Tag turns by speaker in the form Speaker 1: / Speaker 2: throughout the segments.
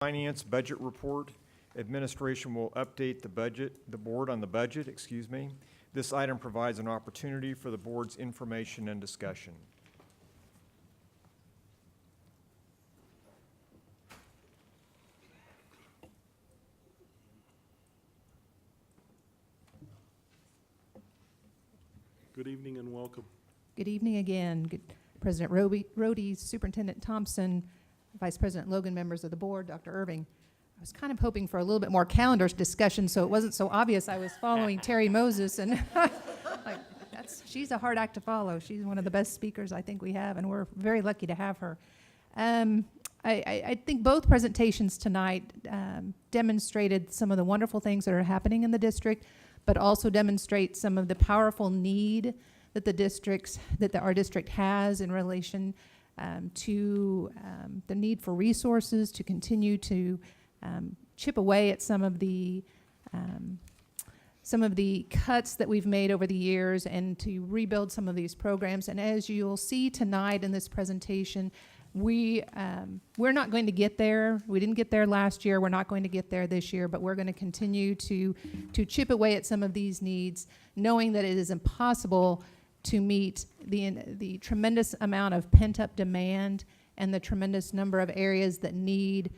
Speaker 1: Finance Budget Report. Administration will update the board on the budget, This item provides an opportunity for the board's information and discussion.
Speaker 2: Good evening and welcome.
Speaker 3: Good evening again. President Rohde, Superintendent Thompson, Vice President Logan, members of the board, Dr. Irving. I was kind of hoping for a little bit more calendar discussion so it wasn't so obvious I was following Terry Moses, and she's a hard act to follow. She's one of the best speakers I think we have, and we're very lucky to have her. I think both presentations tonight demonstrated some of the wonderful things that are happening in the district, but also demonstrate some of the powerful need that our district has in relation to the need for resources to continue to chip away at some of the cuts that we've made over the years and to rebuild some of these programs. And as you'll see tonight in this presentation, we're not going to get there. We didn't get there last year. We're not going to get there this year, but we're going to continue to chip away at some of these needs, knowing that it is impossible to meet the tremendous amount of pent-up demand and the tremendous number of areas that need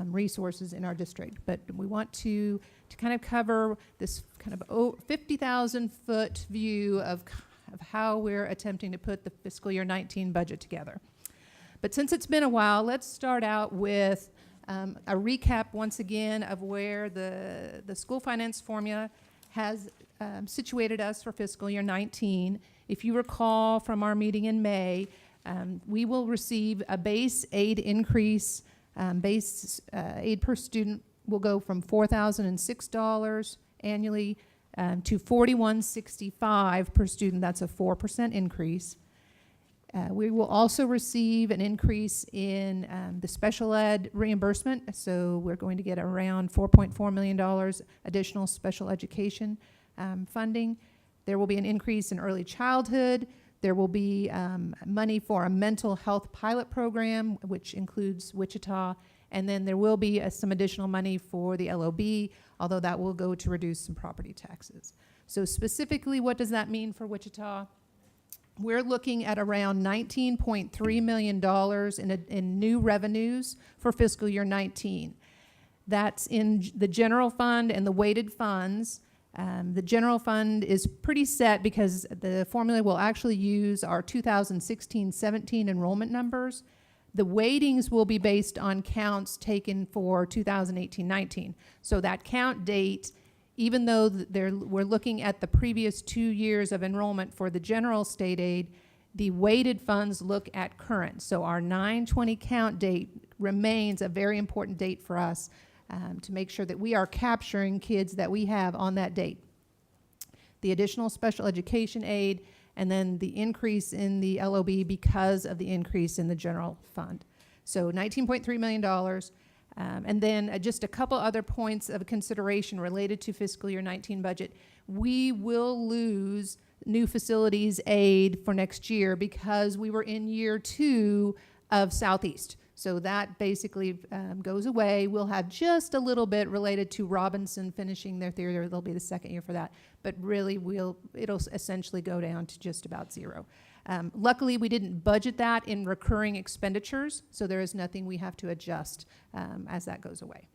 Speaker 3: resources in our district. But we want to kind of cover this kind of 50,000-foot view of how we're attempting to put the fiscal year 19 budget together. But since it's been a while, let's start out with a recap once again of where the school finance formula has situated us for fiscal year 19. If you recall from our meeting in May, we will receive a base aid increase. Base aid per student will go from $4,006 annually to $4,165 per student. That's a 4% increase. We will also receive an increase in the special ed reimbursement. So we're going to get around $4.4 million additional special education funding. There will be an increase in early childhood. There will be money for a mental health pilot program, which includes Wichita. And then there will be some additional money for the LOB, although that will go to reduce some property taxes. So specifically, what does that mean for Wichita? We're looking at around $19.3 million in new revenues for fiscal year 19. That's in the general fund and the weighted funds. The general fund is pretty set because the formula will actually use our 2016-17 enrollment numbers. The weightings will be based on counts taken for 2018-19. So that count date, even though we're looking at the previous 2 years of enrollment for the general state aid, the weighted funds look at current. So our 9/20 count date remains a very important date for us to make sure that we are capturing kids that we have on that date. The additional special education aid, and then the increase in the LOB because of the increase in the general fund. So $19.3 million. And then just a couple other points of consideration related to fiscal year 19 budget. We will lose new facilities aid for next year because we were in year 2 of Southeast. So that basically goes away. We'll have just a little bit related to Robinson finishing their theater. There'll be the second year for that. But really, it'll essentially go down to just about zero. Luckily, we didn't budget that in recurring expenditures, so there is nothing we have to adjust as that goes away.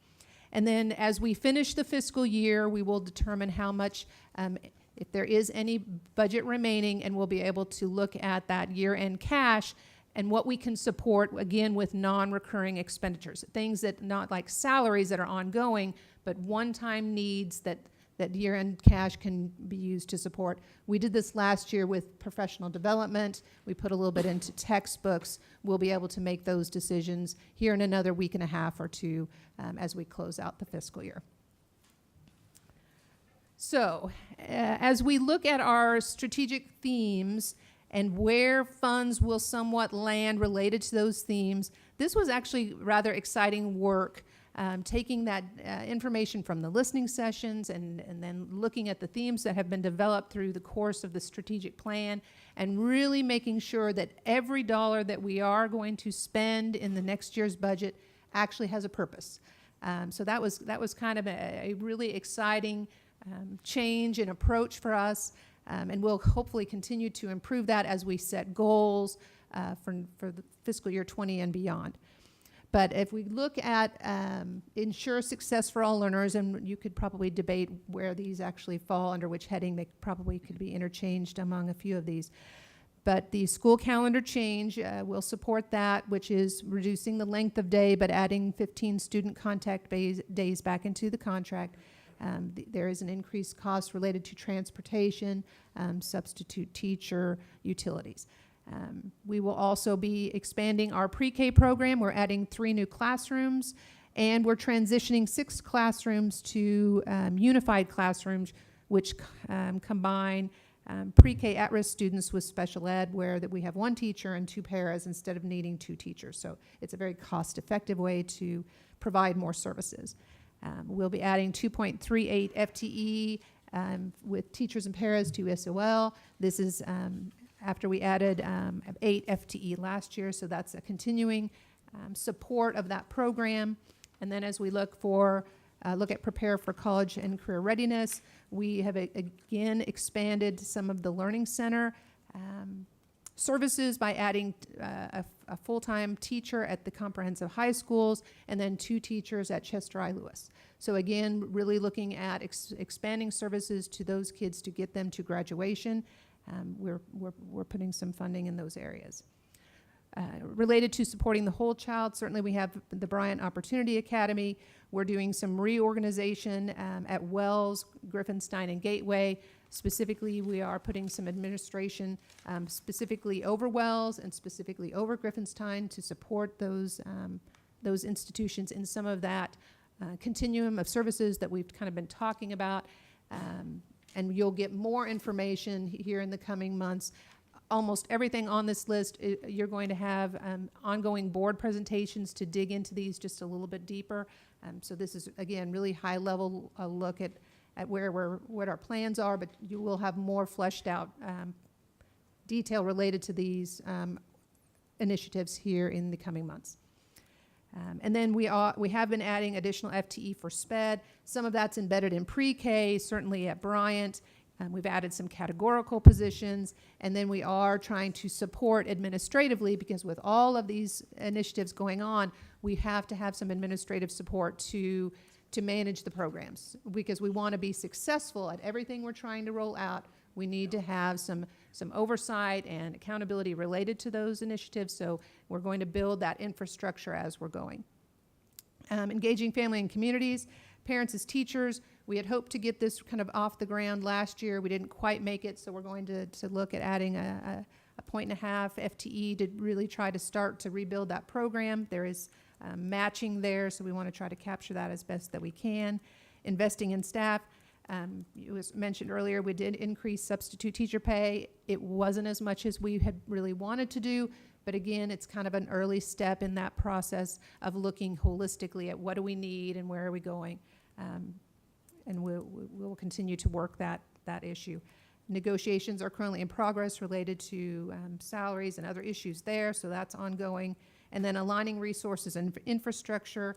Speaker 3: And then as we finish the fiscal year, we will determine how much, if there is any budget remaining, and we'll be able to look at that year-end cash and what we can support, again, with non-recurring expenditures, things that not like salaries that are ongoing, but one-time needs that year-end cash can be used to support. We did this last year with professional development. We put a little bit into textbooks. We'll be able to make those decisions here in another week and a half or two as we close out the fiscal year. So as we look at our strategic themes and where funds will somewhat land related to those themes, this was actually rather exciting work. Taking that information from the listening sessions and then looking at the themes that have been developed through the course of the strategic plan and really making sure that every dollar that we are going to spend in the next year's budget actually has a purpose. So that was kind of a really exciting change in approach for us, and we'll hopefully continue to improve that as we set goals for the fiscal year 20 and beyond. But if we look at ensure success for all learners, and you could probably debate where these actually fall, under which heading, they probably could be interchanged among a few of these. But the school calendar change will support that, which is reducing the length of day, but adding 15 student contact days back into the contract. There is an increased cost related to transportation, substitute teacher, utilities. We will also be expanding our pre-K program. We're adding 3 new classrooms, and we're transitioning 6 classrooms to unified classrooms, which combine pre-K at-risk students with special ed, where that we have 1 teacher and 2 paras instead of needing 2 teachers. So it's a very cost-effective way to provide more services. We'll be adding 2.38 FTE with teachers and paras to SOL. This is after we added 8 FTE last year, so that's a continuing support of that program. And then as we look at prepare for college and career readiness, we have again expanded some of the learning center services by adding a full-time teacher at the comprehensive high schools and then 2 teachers at Chester I. Lewis. So again, really looking at expanding services to those kids to get them to graduation. We're putting some funding in those areas. Related to supporting the whole child, certainly we have the Bryant Opportunity Academy. We're doing some reorganization at Wells, Griffinstein, and Gateway. Specifically, we are putting some administration specifically over Wells and specifically over Griffinstein to support those institutions in some of that continuum of services that we've kind of been talking about. And you'll get more information here in the coming months. Almost everything on this list, you're going to have ongoing board presentations to dig into these just a little bit deeper. So this is, again, really high level look at what our plans are, but you will have more fleshed out detail related to these initiatives here in the coming months. And then we have been adding additional FTE for SPED. Some of that's embedded in pre-K, certainly at Bryant. We've added some categorical positions, and then we are trying to support administratively, because with all of these initiatives going on, we have to have some administrative support to manage the programs, because we want to be successful at everything we're trying to roll out. We need to have some oversight and accountability related to those initiatives, so we're going to build that infrastructure as we're going. Engaging family and communities, parents as teachers. We had hoped to get this kind of off the ground last year. We didn't quite make it, so we're going to look at adding a 1.5 FTE to really try to start to rebuild that program. There is matching there, so we want to try to capture that as best that we can. Investing in staff. It was mentioned earlier, we did increase substitute teacher pay. It wasn't as much as we had really wanted to do, but again, it's kind of an early step in that process of looking holistically at what do we need and where are we going. And we'll continue to work that issue. Negotiations are currently in progress related to salaries and other issues there, so that's ongoing. And then aligning resources and infrastructure.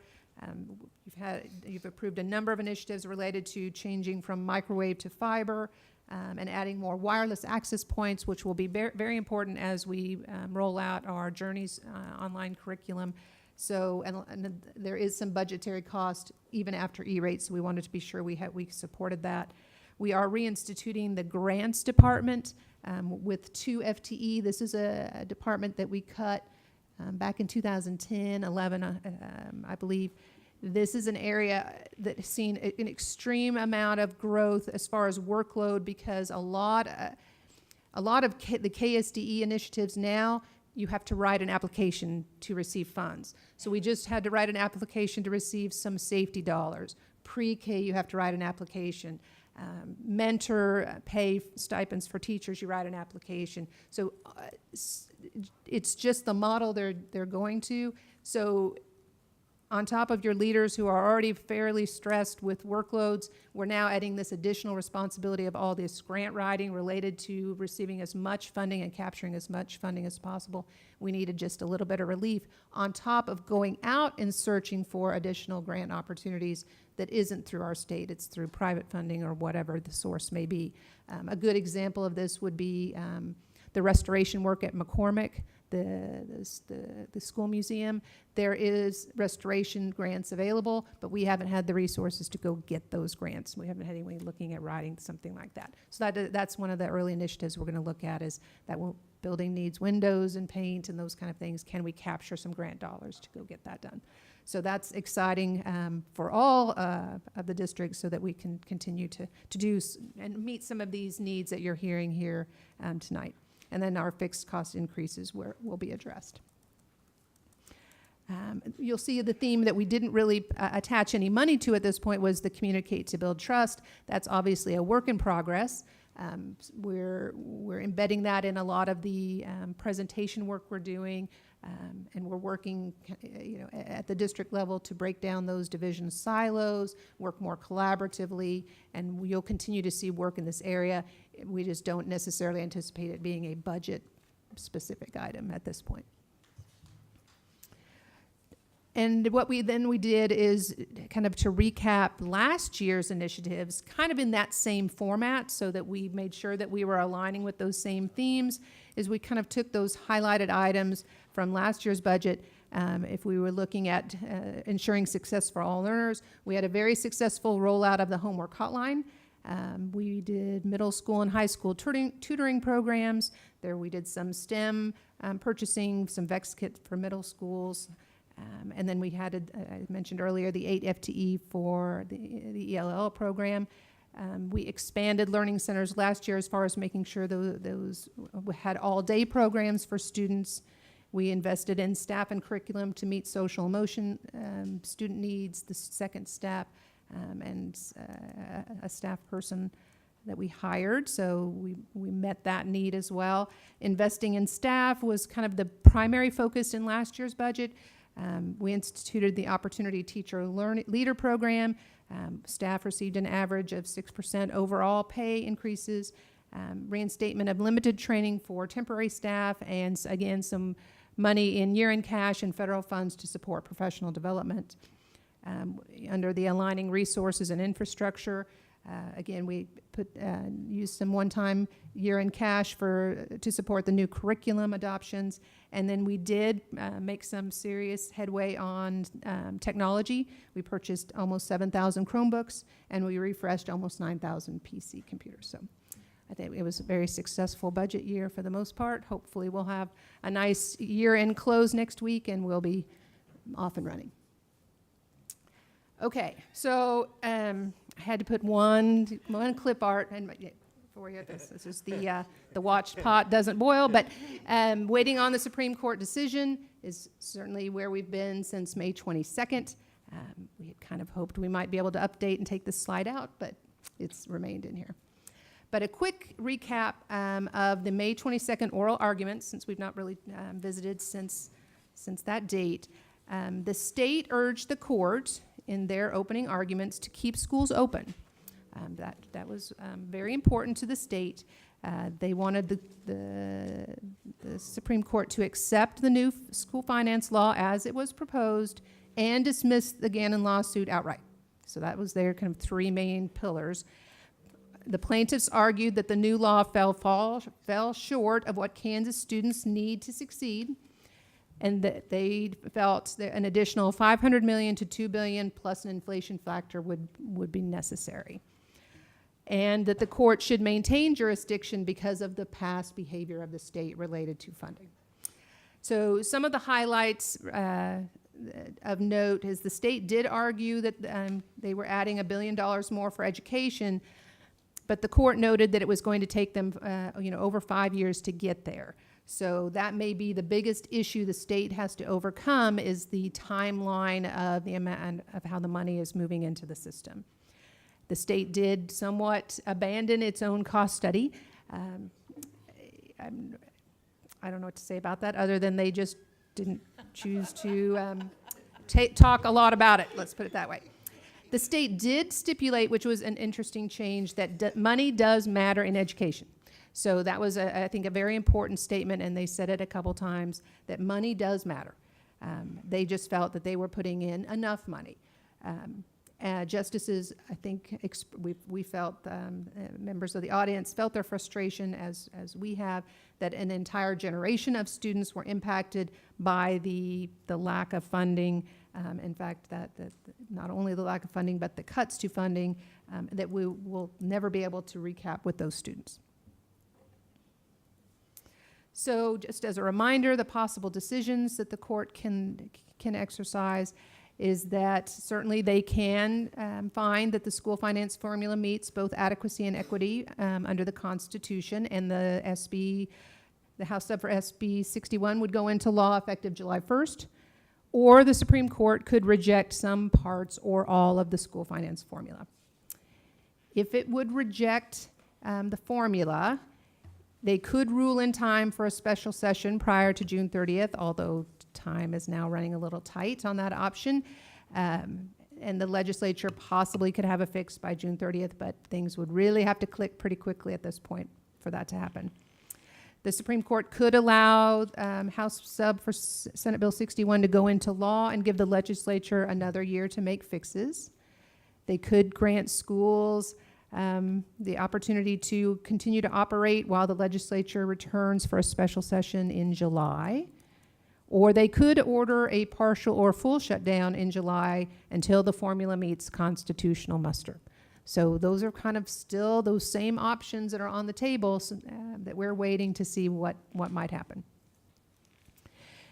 Speaker 3: You've approved a number of initiatives related to changing from microwave to fiber and adding more wireless access points, which will be very important as we roll out our Journeys online curriculum. So, and there is some budgetary cost even after E-rate, so we wanted to be sure we supported that. We are reinstituting the grants department with 2 FTE. This is a department that we cut back in 2010, 11, I believe. This is an area that has seen an extreme amount of growth as far as workload, because a lot of the KSDE initiatives now, you have to write an application to receive funds. So we just had to write an application to receive some safety dollars. Pre-K, you have to write an application. Mentor pay stipends for teachers, you write an application. So it's just the model they're going to. So on top of your leaders who are already fairly stressed with workloads, we're now adding this additional responsibility of all this grant writing related to receiving as much funding and capturing as much funding as possible. We needed just a little bit of relief on top of going out and searching for additional grant opportunities that isn't through our state, it's through private funding or whatever the source may be. A good example of this would be the restoration work at McCormick, the school museum. There is restoration grants available, but we haven't had the resources to go get those grants. We haven't had anyone looking at writing something like that. So that's one of the early initiatives we're going to look at, is that building needs windows and paint and those kind of things. Can we capture some grant dollars to go get that done? So that's exciting for all of the districts, so that we can continue to do and meet some of these needs that you're hearing here tonight. And then our fixed cost increases will be addressed. You'll see the theme that we didn't really attach any money to at this point was the Communicate to Build Trust. That's obviously a work in progress. We're embedding that in a lot of the presentation work we're doing, and we're working, at the district level to break down those division silos, work more collaboratively, and you'll continue to see work in this area. We just don't necessarily anticipate it being a budget-specific item at this point. And what we did is kind of to recap last year's initiatives, kind of in that same format, so that we made sure that we were aligning with those same themes, is we kind of took those highlighted items from last year's budget. If we were looking at ensuring success for all learners, we had a very successful rollout of the homework hotline. We did middle school and high school tutoring programs. There we did some STEM purchasing, some VEX kits for middle schools. And then we had, I mentioned earlier, the 8 FTE for the ELL program. We expanded learning centers last year as far as making sure those had all-day programs for students. We invested in staff and curriculum to meet social emotion student needs, the second step, and a staff person that we hired, so we met that need as well. Investing in staff was kind of the primary focus in last year's budget. We instituted the Opportunity Teacher Leader Program. Staff received an average of 6% overall pay increases, reinstatement of limited training for temporary staff, and again, some money in year-end cash and federal funds to support professional development. Under the Aligning Resources and Infrastructure, again, we used some one-time year-end cash to support the new curriculum adoptions, and then we did make some serious headway on technology. We purchased almost 7,000 Chromebooks, and we refreshed almost 9,000 PC computers. So I think it was a very successful budget year for the most part. Hopefully we'll have a nice year-end close next week, and we'll be off and running. Okay, so I had to put one clip art for you. This is the watched pot doesn't boil, but waiting on the Supreme Court decision is certainly where we've been since May 22nd. We had kind of hoped we might be able to update and take this slide out, but it's remained in here. But a quick recap of the May 22nd oral arguments, since we've not really visited since that date. The state urged the court in their opening arguments to keep schools open. That was very important to the state. They wanted the Supreme Court to accept the new school finance law as it was proposed and dismiss the Gannon lawsuit outright. So that was their kind of three main pillars. The plaintiffs argued that the new law fell short of what Kansas students need to succeed, and that they felt that an additional $500 million to $2 billion plus an inflation factor would be necessary, and that the court should maintain jurisdiction because of the past behavior of the state related to funding. So some of the highlights of note is the state did argue that they were adding $1 billion more for education, but the court noted that it was going to take them over 5 years to get there. So that may be the biggest issue the state has to overcome, is the timeline of the amount of how the money is moving into the system. The state did somewhat abandon its own cost study. I don't know what to say about that, other than they just didn't choose to talk a lot about it, let's put it that way. The state did stipulate, which was an interesting change, that money does matter in education. So that was, I think, a very important statement, and they said it a couple times, that money does matter. They just felt that they were putting in enough money. Justices, I think, we felt, members of the audience felt their frustration, as we have, that an entire generation of students were impacted by the lack of funding. In fact, that not only the lack of funding, but the cuts to funding, that we will never be able to recap with those students. So just as a reminder, the possible decisions that the court can exercise is that certainly they can find that the school finance formula meets both adequacy and equity under the Constitution, and the House sub for SB 61 would go into law effective July 1st, or the Supreme Court could reject some parts or all of the school finance formula. If it would reject the formula, they could rule in time for a special session prior to June 30th, although time is now running a little tight on that option. And the legislature possibly could have a fix by June 30th, but things would really have to click pretty quickly at this point for that to happen. The Supreme Court could allow House sub for Senate Bill 61 to go into law and give the legislature another year to make fixes. They could grant schools the opportunity to continue to operate while the legislature returns for a special session in July. Or they could order a partial or full shutdown in July until the formula meets constitutional muster. So those are kind of still those same options that are on the table, that we're waiting to see what might happen.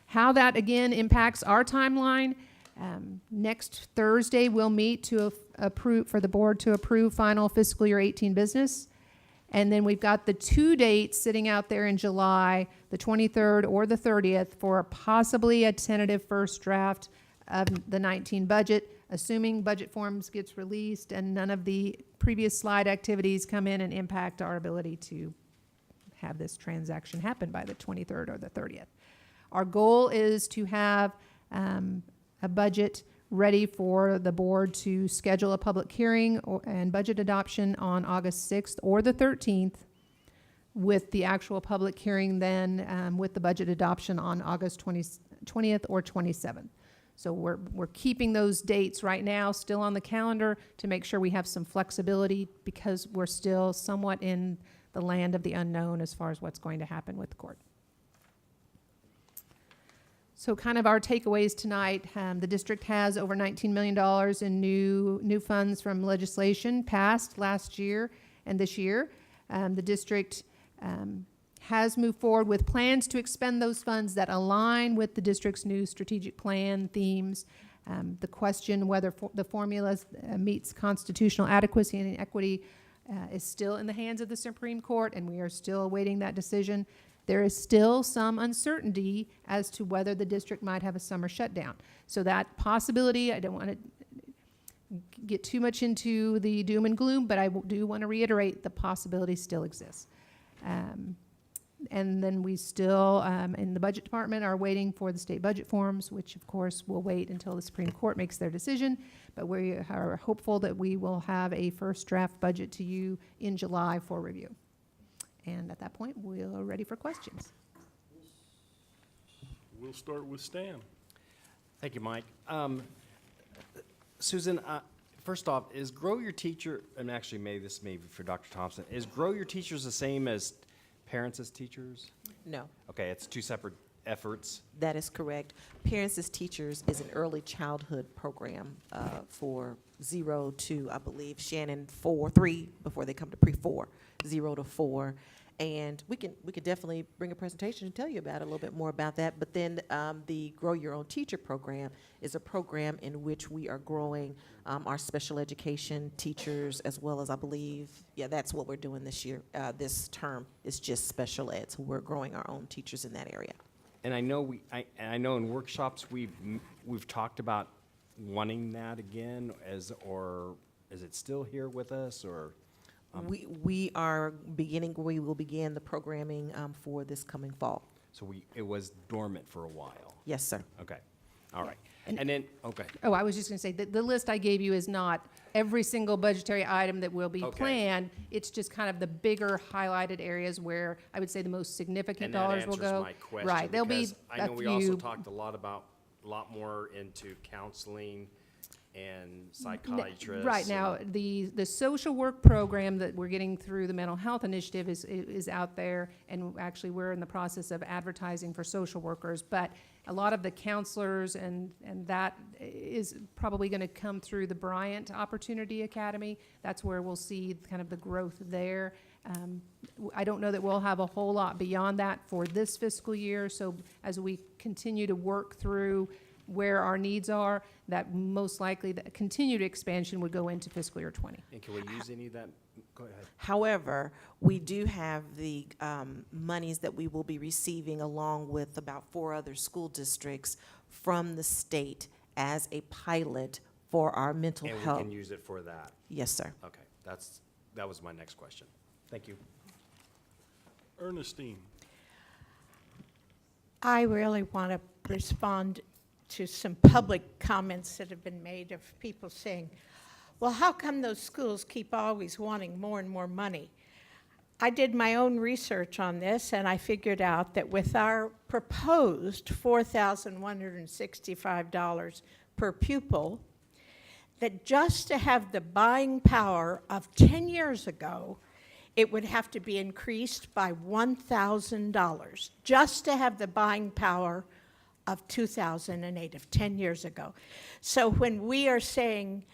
Speaker 3: How that, again, impacts our timeline. Next Thursday, we'll meet to approve, for the board to approve final fiscal year 18 business. And then we've got the 2 dates sitting out there in July, the 23rd or the 30th, for possibly a tentative first draft of the 19 budget, assuming budget forms gets released and none of the previous slide activities come in and impact our ability to have this transaction happen by the 23rd or the 30th. Our goal is to have a budget ready for the board to schedule a public hearing and budget adoption on August 6th or the 13th, with the actual public hearing then with the budget adoption on August 20th or 27th. So we're keeping those dates right now still on the calendar to make sure we have some flexibility, because we're still somewhat in the land of the unknown as far as what's going to happen with the court. So kind of our takeaways tonight, the district has over $19 million in new funds from legislation passed last year and this year. The district has moved forward with plans to expend those funds that align with the district's new strategic plan themes. The question whether the formula meets constitutional adequacy and equity is still in the hands of the Supreme Court, and we are still awaiting that decision. There is still some uncertainty as to whether the district might have a summer shutdown. So that possibility, I don't want to get too much into the doom and gloom, but I do want to reiterate the possibility still exists. And then we still, in the budget department, are waiting for the state budget forms, which of course will wait until the Supreme Court makes their decision. But we are hopeful that we will have a first draft budget to you in July for review. And at that point, we're ready for questions.
Speaker 2: We'll start with Stan.
Speaker 4: Thank you, Mike. Susan, first off, is Grow Your Teacher, and actually maybe this may be for Dr. Thompson, is Grow Your Teachers the same as Parents as Teachers?
Speaker 5: No,
Speaker 4: Okay, it's two separate efforts.
Speaker 5: that is correct. Parents as Teachers is an early childhood program for 0 to, I believe, Shannon, 3, before they come to pre-4, 0 to 4. And we can definitely bring a presentation and tell you about it, a little bit more about that. But then the Grow Your Own Teacher program is a program in which we are growing our special education teachers, as well as, I believe, that's what we're doing this year. This term is just special ed, so we're growing our own teachers in that area.
Speaker 4: And I know I know in workshops we've talked about wanting that again, or is it still here with us, or?
Speaker 5: We will begin the programming for this coming fall.
Speaker 4: So it was dormant for a while.
Speaker 5: Yes, sir.
Speaker 4: Okay. All right.
Speaker 3: And-
Speaker 4: And then, okay,
Speaker 3: Oh, I was just going to say, the list I gave you is not every single budgetary item that will be
Speaker 4: Okay.
Speaker 3: planned. It's just kind of the bigger highlighted areas where I would say the most significant
Speaker 4: and that
Speaker 3: dollars will
Speaker 4: answers
Speaker 3: go.
Speaker 4: my question.
Speaker 3: Right, there'll be
Speaker 4: because I
Speaker 3: a
Speaker 4: know we also
Speaker 3: few.
Speaker 4: talked a lot more into counseling and psychiatrists.
Speaker 3: Right, now,
Speaker 4: and-
Speaker 3: the social work program that we're getting through the mental health initiative is out there, and actually, we're in the process of advertising for social workers, but a lot of the counselors and that is probably gonna come through the Bryant Opportunity Academy. That's where we'll see kind of the growth there. I don't know that we'll have a whole lot beyond that for this fiscal year, so as we continue to work through where our needs are, that most likely the continued expansion would go into fiscal year '20.
Speaker 4: And can we use any of that? Go ahead.
Speaker 5: However, we do have the monies that we will be receiving along with about 4 other school districts from the state as a pilot for our mental
Speaker 4: And we
Speaker 5: health.
Speaker 4: can use it for that.
Speaker 5: Yes, sir.
Speaker 4: Okay, that was my next question. Thank you.
Speaker 2: Ernestine,
Speaker 6: I really want to respond to some public comments that have been made of people saying, well, how come those schools keep always wanting more and more money? I did my own research on this, and I figured out that with our proposed $4,165 per pupil, that just to have the buying power of 10 years ago, it would have to be increased by $1,000 just to have the buying power of 2008, of 10 years ago. So when we are saying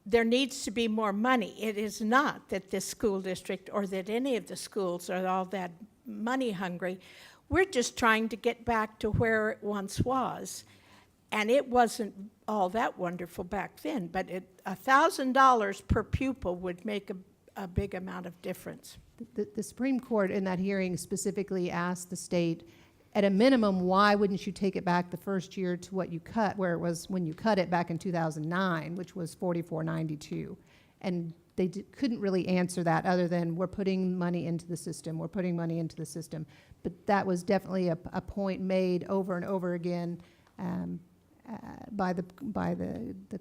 Speaker 6: there needs to be more money, it is not that this school district or that any of the schools are all that money hungry. We're just trying to get back to where it once was. And it wasn't all that wonderful back then, but $1,000 per pupil would make a big amount of difference.
Speaker 3: The Supreme Court in that hearing specifically asked the state, at a minimum, why wouldn't you take it back the first year to what you cut, where it was when you cut it back in 2009, which was $44.92? And they couldn't really answer that other than we're putting money into the system, we're putting money into the system. But that was definitely a point made over and over again by the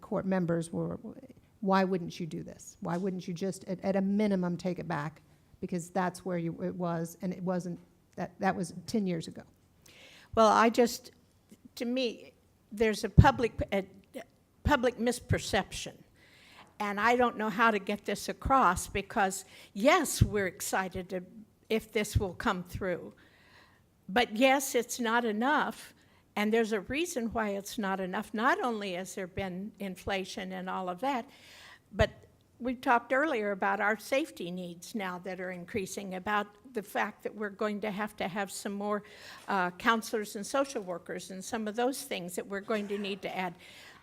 Speaker 3: court members were, why wouldn't you do this? Why wouldn't you just, at a minimum, take it back? Because that's where it was, and it wasn't, that was 10 years ago.
Speaker 6: Well, to me, there's a public misperception. And I don't know how to get this across because, yes, we're excited if this will come through. But yes, it's not enough. And there's a reason why it's not enough. Not only has there been inflation and all of that, but we talked earlier about our safety needs now that are increasing, about the fact that we're going to have some more counselors and social workers and some of those things that we're going to need to add.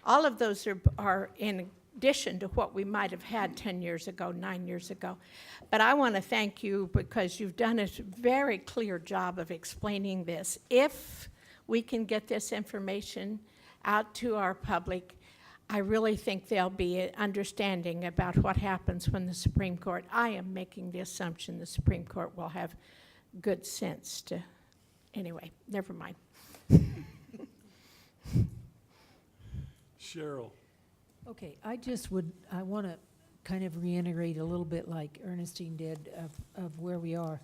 Speaker 6: All of those are in addition to what we might have had 10 years ago, 9 years ago. But I want to thank you because you've done a very clear job of explaining this. If we can get this information out to our public, I really think there'll be understanding about what happens when the Supreme Court, I am making the assumption the Supreme Court will have good sense to, anyway, never mind.
Speaker 2: Cheryl,
Speaker 7: Okay, I want to kind of reiterate a little bit like Ernestine did of where we are.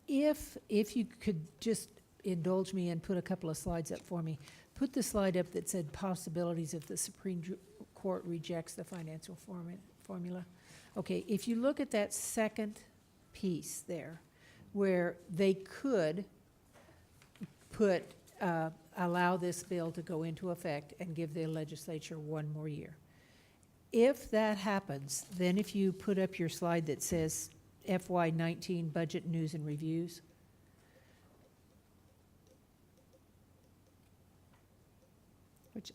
Speaker 7: If you could just indulge me and put a couple of slides up for me. Put the slide up that said possibilities if the Supreme Court rejects the financial formula. Okay, if you look at that second piece there, where they could allow this bill to go into effect and give the legislature 1 more year. If that happens, then if you put up your slide that says FY19 budget news and reviews,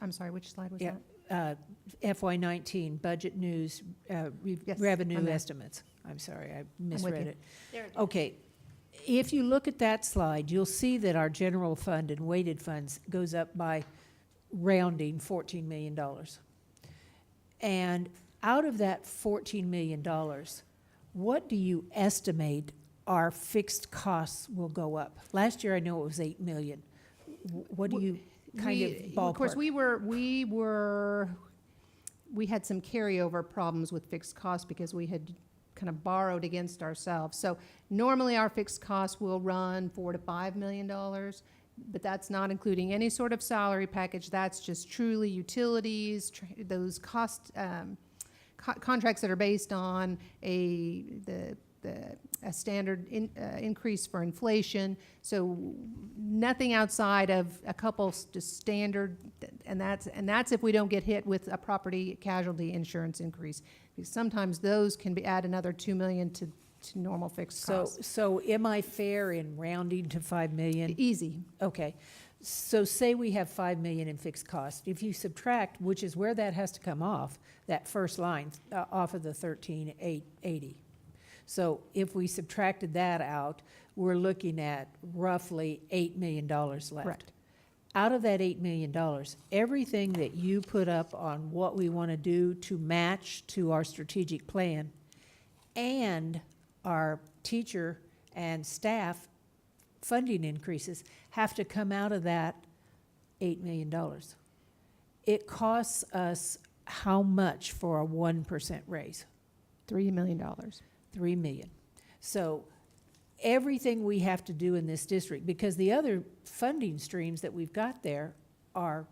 Speaker 3: I'm sorry, which slide was
Speaker 7: yeah,
Speaker 3: that?
Speaker 7: FY19 budget news,
Speaker 3: Yes, I'm
Speaker 7: revenue
Speaker 3: there.
Speaker 7: estimates. I'm sorry, I misread
Speaker 3: you.
Speaker 7: it. Okay, if you look at that slide, you'll see that our general fund and weighted funds goes up by rounding $14 million. And out of that $14 million, what do you estimate our fixed costs will go up? Last year, I know it was $8 million. What do you? kind of ballpark?
Speaker 3: Of course, we had some carryover problems with fixed costs because we had kind of borrowed against ourselves. So normally our fixed costs will run $4 to $5 million, but that's not including any sort of salary package. That's just truly utilities, those cost, contracts that are based on a standard increase for inflation. So nothing outside of a couple just standard, and that's if we don't get hit with a property casualty insurance increase. Because sometimes those can add another $2 million to normal fixed costs.
Speaker 7: So am I fair in rounding to 5 million?
Speaker 3: Easy.
Speaker 7: Okay, so say we have 5 million in fixed cost. If you subtract, which is where that has to come off, that first line, off of the 13,880. So if we subtracted that out, we're looking at roughly $8 million left.
Speaker 3: Correct.
Speaker 7: Out of that $8 million, everything that you put up on what we want to do to match to our strategic plan and our teacher and staff funding increases have to come out of that $8 million. It costs us how much for a 1% raise?
Speaker 3: $3 million.
Speaker 7: 3 million. So everything we have to do in this district, because the other funding streams that we've got there are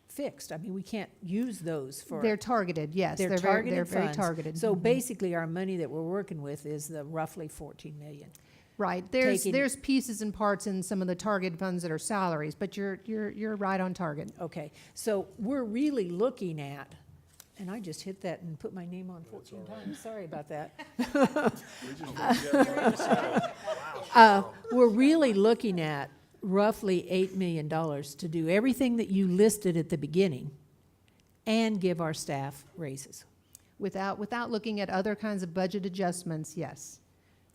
Speaker 7: fixed. I mean, we can't use those for.
Speaker 3: They're targeted, yes.
Speaker 7: They're
Speaker 3: They're
Speaker 7: targeted
Speaker 3: very
Speaker 7: funds.
Speaker 3: targeted.
Speaker 7: So
Speaker 3: Mhm.
Speaker 7: basically, our money that we're working with is the roughly 14 million.
Speaker 3: Right,
Speaker 7: taking-
Speaker 3: there's pieces and parts in some of the target funds that are salaries, but you're right on target.
Speaker 7: Okay, so we're really looking at, and I just hit that and put my name on 14 times, sorry about that. We're really looking at roughly $8 million to do everything that you listed at the beginning and give our staff raises.
Speaker 3: Without looking at other kinds of budget adjustments, yes,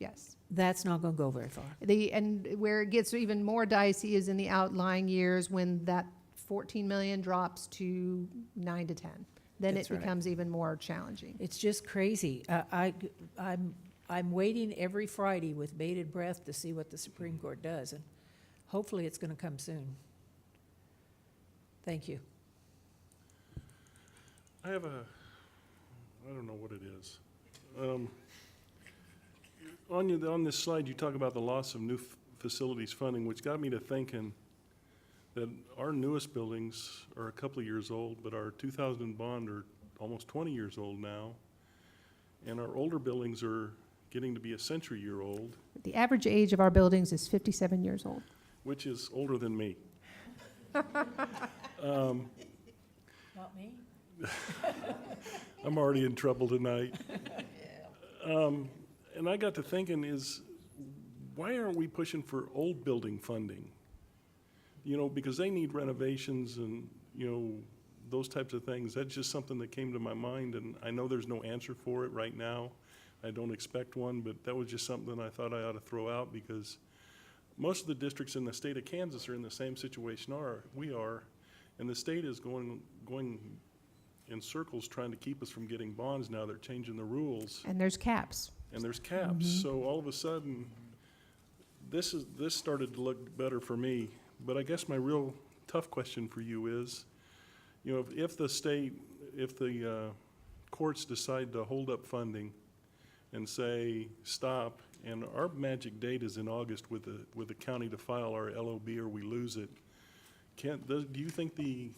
Speaker 3: yes.
Speaker 7: That's not gonna go very far.
Speaker 3: And where it gets even more dicey is in the outlying years when that 14 million drops to 9 to 10. Then
Speaker 7: That's
Speaker 3: it
Speaker 7: right.
Speaker 3: becomes even more challenging.
Speaker 7: It's just crazy. I'm waiting every Friday with bated breath to see what the Supreme Court does, and hopefully it's gonna come soon. Thank you.
Speaker 2: I have I don't know what it is. On this slide, you talk about the loss of new facilities funding, which got me to thinking that our newest buildings are a couple of years old, but our 2000 bond are almost 20 years old now. And our older buildings are getting to be a century-year-old,
Speaker 3: The average age of our buildings is 57 years old.
Speaker 2: which is older than me.
Speaker 7: Not me?
Speaker 2: I'm already in trouble tonight. And I got to thinking why aren't we pushing for old building funding? You know, because they need renovations and, you know, those types of things. That's just something that came to my mind, and I know there's no answer for it right now. I don't expect one, but that was just something I thought I ought to throw out, because most of the districts in the state of Kansas are in the same situation we are, and the state is going in circles trying to keep us from getting bonds now. They're changing the rules,
Speaker 3: And there's caps.
Speaker 2: and there's caps. So all of a sudden, this started to look better for me. But I guess my real tough question for you is, you know, if the courts decide to hold up funding and say stop, and our magic date is in August with the county to file our LOB or we lose it, do you think the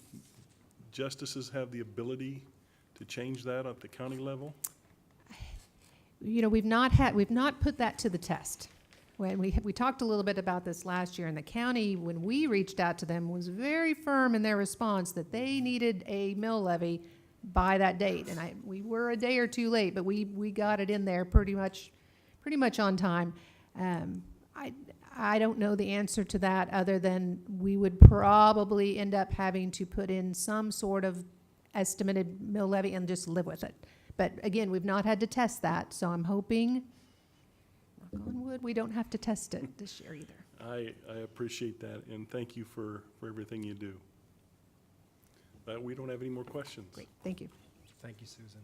Speaker 2: justices have the ability to change that at the county level?
Speaker 3: You know, we've not put that to the test. When we talked a little bit about this last year, and the county, when we reached out to them, was very firm in their response that they needed a mill levy by that date. And we were a day or two late, but we got it in there pretty much on time. I don't know the answer to that, other than we would probably end up having to put in some sort of estimated mill levy and just live with it. But again, we've not had to test that, so I'm hoping, knock on wood, we don't have to test it this year either.
Speaker 2: I appreciate that, and thank you for everything you do. But we don't have any more questions.
Speaker 3: Great, thank you.
Speaker 4: Thank you, Susan.